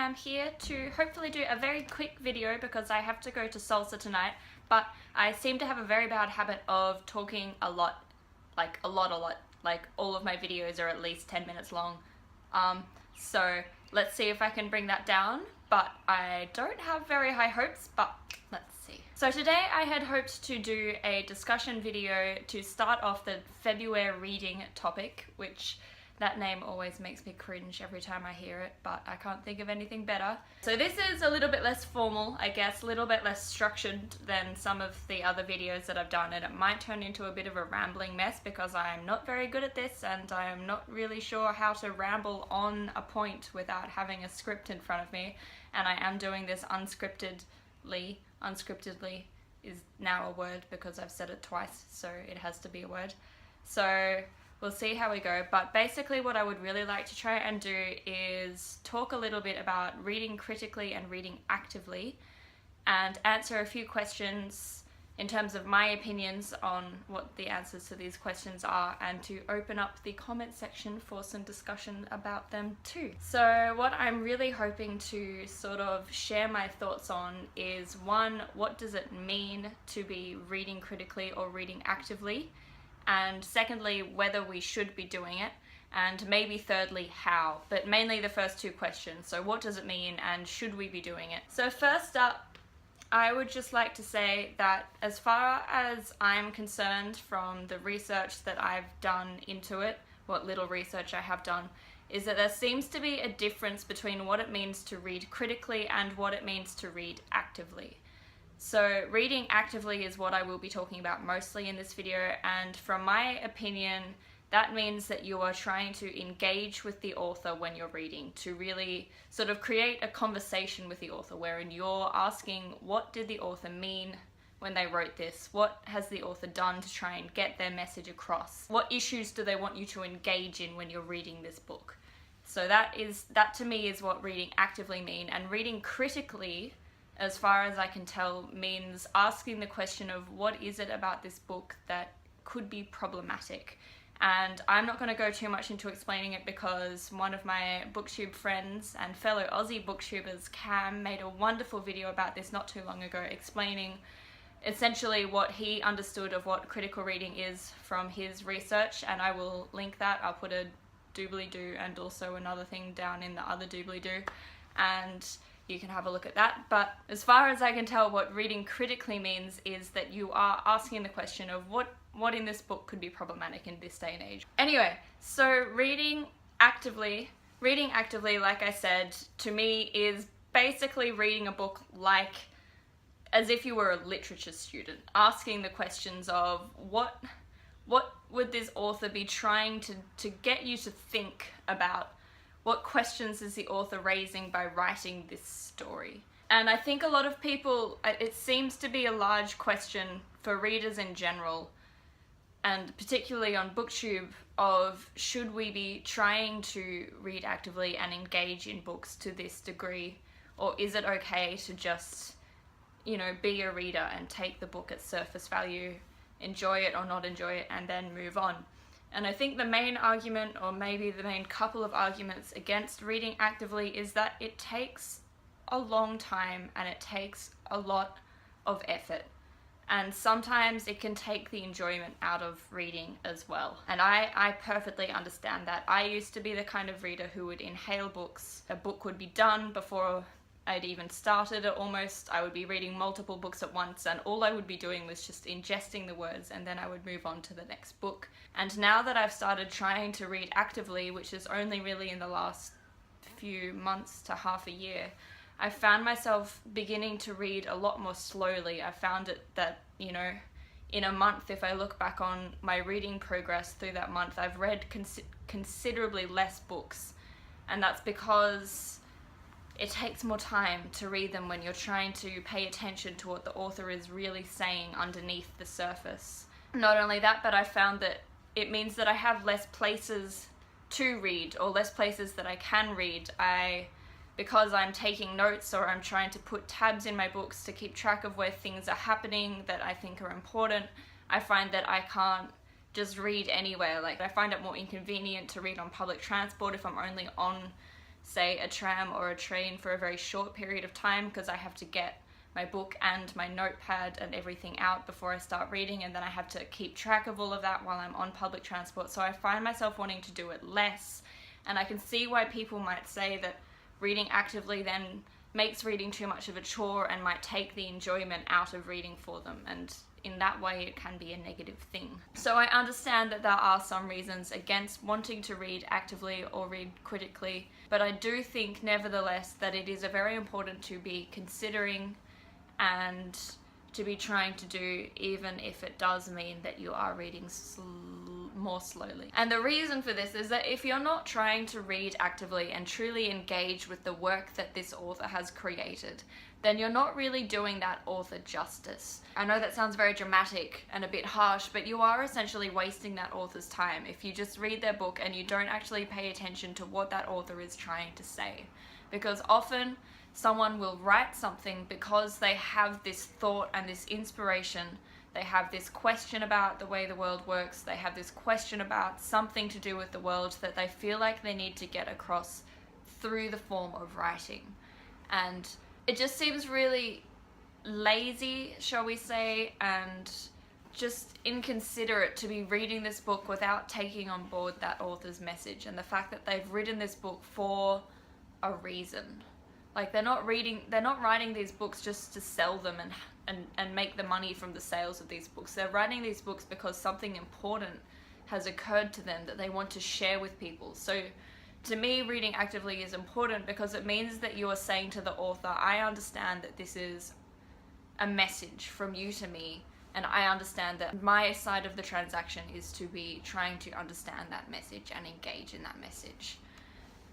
am here to hopefully do a very quick video because I have to go to salsa tonight, but I seem to have a very bad habit of talking a lot, like all of my videos are at least 10 minutes long. So let's see if I can bring that down, but I don't have very high hopes, but let's see. So today I had hoped to do a discussion video to start off the February reading topic, which that name always makes me cringe every time I hear it, but I can't think of anything better. So this is a little bit less formal, I guess, a little bit less structured than some of the other videos that I've done, and it might turn into a bit of a rambling mess because I'm not very good at this and I am not really sure how to ramble on a point without having a script in front of me, and I am doing this unscriptedly. Unscriptedly is now a word because I've said it twice, so it has to be a word. So we'll see how we go, but basically what I would really like to try and do is talk a little bit about reading critically and reading actively, and answer a few questions in terms of my opinions on what the answers to these questions are, and to open up the comment section for some discussion about them too. So what I'm really hoping to sort of share my thoughts on is, one, what does it mean to be reading critically or reading actively? And secondly, whether we should be doing it, and maybe thirdly, how, but mainly the first two questions. So what does it mean and should we be doing it? So first up, I would just like to say that as far as I'm concerned, from the research that I've done into it, what little research I have done, is that there seems to be a difference between what it means to read critically and what it means to read actively. So reading actively is what I will be talking about mostly in this video, and from my opinion, that means that you are trying to engage with the author when you're reading, to really sort of create a conversation with the author, wherein you're asking, what did the author mean when they wrote this? What has the author done to try and get their message across? What issues do they want you to engage in when you're reading this book? So that to me is what reading actively means, and reading critically, as far as I can tell, means asking the question of what is it about this book that could be problematic. And I'm not going to go too much into explaining it because one of my booktube friends and fellow Aussie booktubers, Cam, made a wonderful video about this not too long ago, explaining essentially what he understood of what critical reading is from his research, and I will link that. I'll put a doobly-doo and also another thing down in the other doobly-doo, and you can have a look at that. But as far as I can tell, what reading critically means is that you are asking the question of what in this book could be problematic in this day and age. Anyway, so reading actively, like I said, to me is basically reading a book like as if you were a literature student, asking the questions of what would this author be trying to get you to think about? What questions is the author raising by writing this story? And I think a lot of people, it seems to be a large question for readers in general, and particularly on BookTube, of should we be trying to read actively and engage in books to this degree, or is it okay to just, be a reader and take the book at surface value, enjoy it or not enjoy it, and then move on? And I think the main argument, or maybe the main couple of arguments against reading actively, is that it takes a long time and it takes a lot of effort. And sometimes it can take the enjoyment out of reading as well. And I perfectly understand that. I used to be the kind of reader who would inhale books. A book would be done before I'd even started it almost. I would be reading multiple books at once, and all I would be doing was just ingesting the words, and then I would move on to the next book. And now that I've started trying to read actively, which is only really in the last few months to half a year, I found myself beginning to read a lot more slowly. I found it that, in a month, if I look back on my reading progress through that month, I've read considerably less books, and that's because it takes more time to read them when you're trying to pay attention to what the author is really saying underneath the surface. Not only that, but I found that it means that I have less places to read, or less places that I can read. Because I'm taking notes, or I'm trying to put tabs in my books to keep track of where things are happening that I think are important, I find that I can't just read anywhere. Like, I find it more inconvenient to read on public transport if I'm only on say, a tram or a train for a very short period of time because I have to get my book and my notepad and everything out before I start reading, and then I have to keep track of all of that while I'm on public transport. So I find myself wanting to do it less, and I can see why people might say that reading actively then makes reading too much of a chore and might take the enjoyment out of reading for them, and in that way it can be a negative thing. So I understand that there are some reasons against wanting to read actively or read critically, but I do think nevertheless that it is very important to be considering and to be trying to do, even if it does mean that you are reading more slowly. And the reason for this is that if you're not trying to read actively and truly engage with the work that this author has created, then you're not really doing that author justice. I know that sounds very dramatic and a bit harsh, but you are essentially wasting that author's time if you just read their book and you don't actually pay attention to what that author is trying to say. Because often someone will write something because they have this thought and this inspiration. They have this question about the way the world works. They have this question about something to do with the world that they feel like they need to get across through the form of writing. And it just seems really lazy, shall we say, and just inconsiderate to be reading this book without taking on board that author's message and the fact that they've written this book for a reason. Like, they're not writing these books just to sell them and make the money from the sales of these books. They're writing these books because something important has occurred to them that they want to share with people. So to me, reading actively is important because it means that you are saying to the author, I understand that this is a message from you to me, and I understand that my side of the transaction is to be trying to understand that message and engage in that message.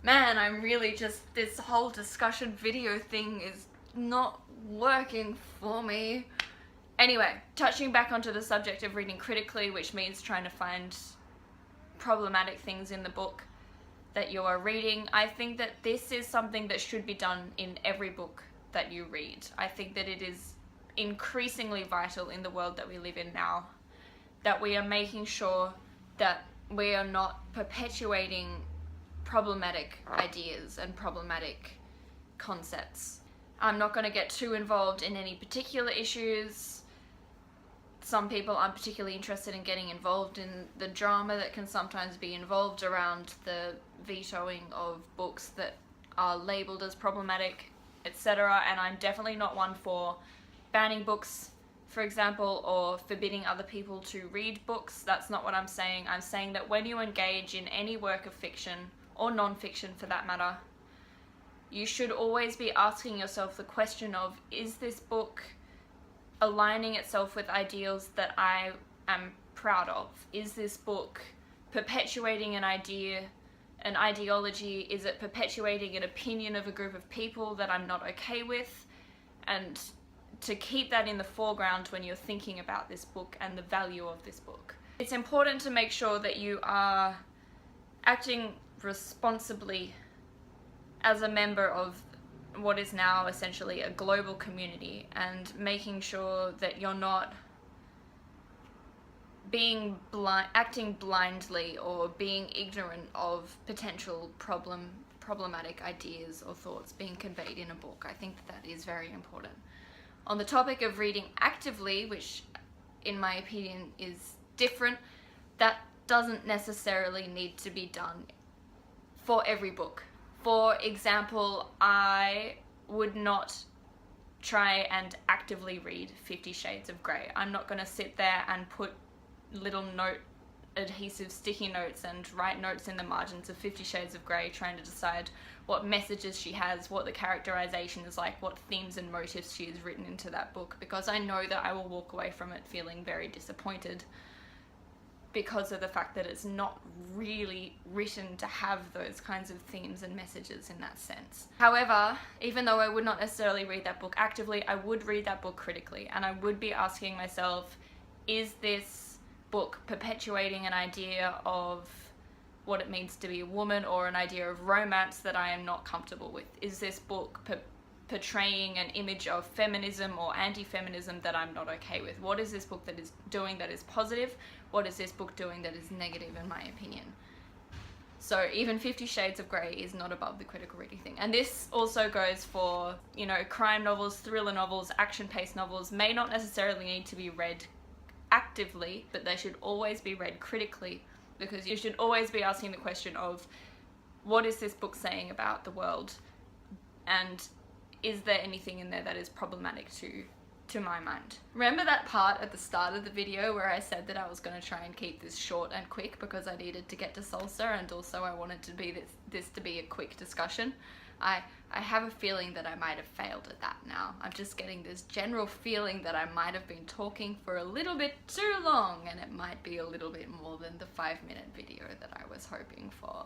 Man, I'm really just, this whole discussion video thing is not working for me. Anyway, touching back onto the subject of reading critically, which means trying to find problematic things in the book that you are reading, I think that this is something that should be done in every book that you read. I think that it is increasingly vital in the world that we live in now, that we are making sure that we are not perpetuating problematic ideas and problematic concepts. I'm not going to get too involved in any particular issues. Some people aren't particularly interested in getting involved in the drama that can sometimes be involved around the vetoing of books that are labelled as problematic, etc. And I'm definitely not one for banning books, for example, or forbidding other people to read books. That's not what I'm saying. I'm saying that when you engage in any work of fiction, or non-fiction for that matter, you should always be asking yourself the question of, is this book aligning itself with ideals that I am proud of? Is this book perpetuating an idea, an ideology? Is it perpetuating an opinion of a group of people that I'm not okay with? And to keep that in the foreground when you're thinking about this book and the value of this book. It's important to make sure that you are acting responsibly as a member of what is now essentially a global community, and making sure that you're not acting blindly or being ignorant of potential problematic ideas or thoughts being conveyed in a book. I think that is very important. On the topic of reading actively, which in my opinion is different, that doesn't necessarily need to be done for every book. For example, I would not try and actively read 50 Shades of Grey. I'm not going to sit there and put little adhesive sticky notes and write notes in the margins of 50 Shades of Grey trying to decide what messages she has, what the characterization is like, what themes and motives she has written into that book, because I know that I will walk away from it feeling very disappointed because of the fact that it's not really written to have those kinds of themes and messages in that sense. However, even though I would not necessarily read that book actively, I would read that book critically, and I would be asking myself, is this book perpetuating an idea of what it means to be a woman, or an idea of romance that I am not comfortable with? Is this book portraying an image of feminism or anti-feminism that I'm not okay with? What is this book that is doing that is positive? What is this book doing that is negative, in my opinion? So even 50 Shades of Grey is not above the critical reading thing. And this also goes for, you know, crime novels, thriller novels, action-paced novels may not necessarily need to be read actively, but they should always be read critically, because you should always be asking the question of, what is this book saying about the world? And is there anything in there that is problematic to my mind? Remember that part at the start of the video where I said that I was going to try and keep this short and quick because I needed to get to salsa, and also I wanted to be this to be a quick discussion? I have a feeling that I might have failed at that now. I'm just getting this general feeling that I might have been talking for a little bit too long, and it might be a little bit more than the 5-minute video that I was hoping for.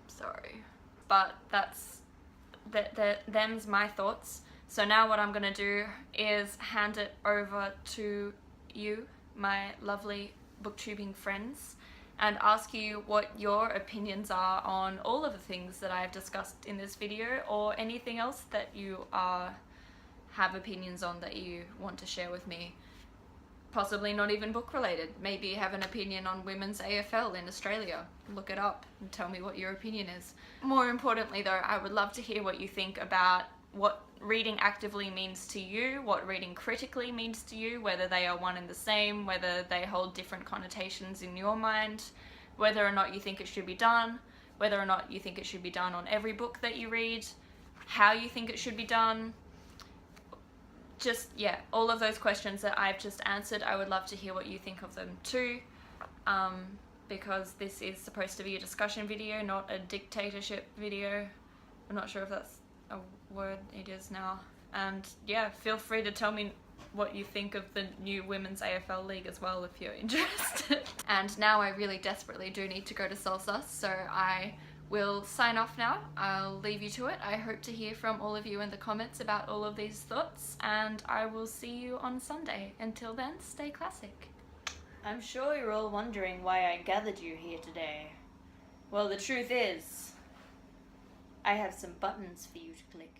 Sorry. But them's my thoughts. So now what I'm gonna do is hand it over to you, my lovely booktubing friends, and ask you what your opinions are on all of the things that I've discussed in this video, or anything else that you have opinions on that you want to share with me. Possibly not even book related. Maybe you have an opinion on women's AFL in Australia. Look it up and tell me what your opinion is. More importantly though, I would love to hear what you think about what reading actively means to you, what reading critically means to you, whether they are one and the same, whether they hold different connotations in your mind, whether or not you think it should be done, whether or not you think it should be done on every book that you read, how you think it should be done. Just, yeah, all of those questions that I've just answered, I would love to hear what you think of them too, because this is supposed to be a discussion video, not a dictatorship video. I'm not sure if that's a word. It is now. And yeah, feel free to tell me what you think of the new Women's AFL League as well if you're interested. And now I really desperately do need to go to salsa, so I will sign off now. I'll leave you to it. I hope to hear from all of you in the comments about all of these thoughts, and I will see you on Sunday. Until then, stay classic. I'm sure you're all wondering why I gathered you here today. Well, the truth is, I have some buttons for you to click.